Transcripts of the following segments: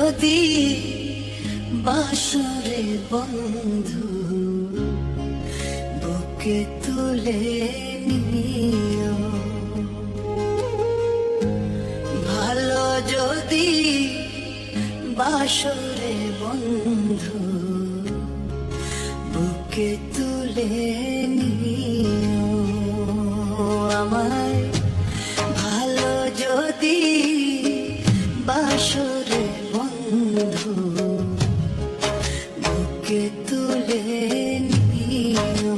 যদি বাসরে বন্ধু বুকে তুলে নিও, ভালো যদি বাসরে বন্ধু বুকে তুলে নিও, আমায় ভালো যদি বাসরে বন্ধু বুকে তুলে নিও,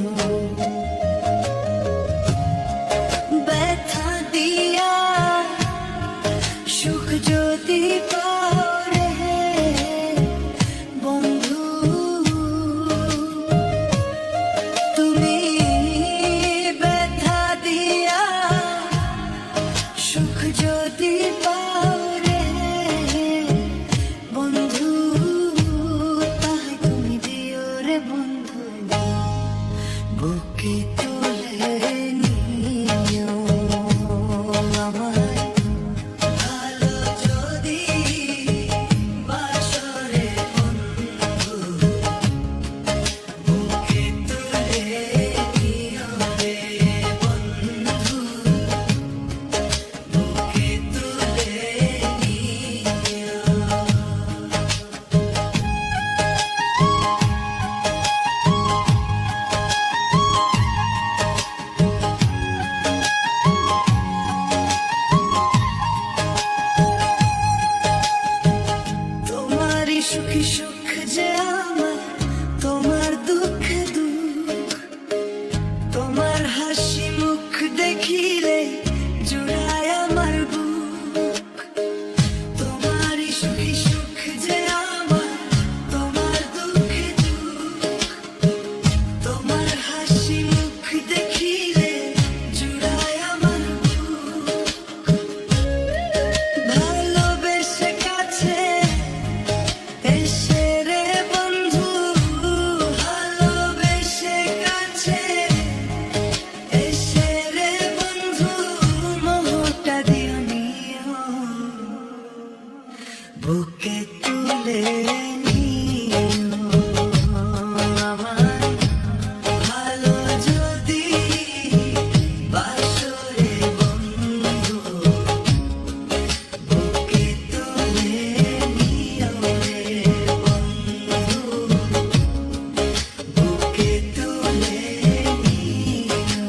ব্যথা দিয়া সুখ যদি পাও রে বন্ধু, তুমি ব্যথা দিয়া সুখ যদি পাও রে বন্ধু, তাই তুমি দিও রে বন্ধু বুকে তুলে নিও, আমায় ভালো যদি বাসরে বন্ধু বুকে তুলে নিও রে বন্ধু, বুকে তুলে নিও। তোমারই সুখী সুখ যে আমার, তোমার দুঃখে দুঃখ, তোমার হাসি মুখ দেখিলে জুড়ায় আমার বুক, তোমারই সুখী সুখ যে আমার, তোমার দুঃখে দুঃখ, তোমার হাসি মুখ দেখিলে জুড়ায় আমার বুক, ভালোবেসে কাছে এসে রে বন্ধু, ভালোবেসে কাছে এসে রে বন্ধু, মোহটা দিও নিও বুকে তুলে নিও, আমায় ভালো যদি বাসরে বন্ধু বুকে তুলে নিও রে বন্ধু, বুকে তুলে নিও।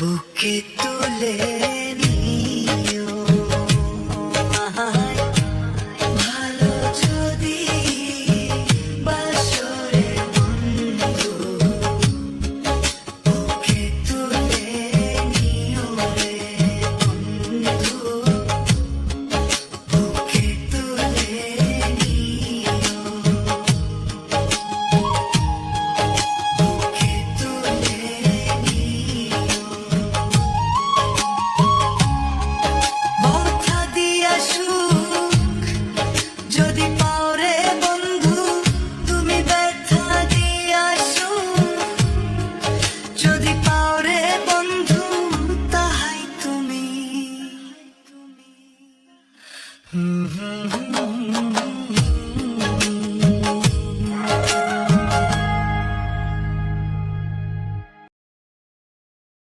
বুকে তুলে নিও আমায়, ভালো যদি বাসরে বন্ধু, বুকে তুলে নিও রে বন্ধু, বুকে তুলে নিও, বুকে তুলে নিও। বর্ষা দিয়া সুখ যদি পাও রে বন্ধু, তুমি ব্যথা দিয়া সুখ যদি পাও রে বন্ধু,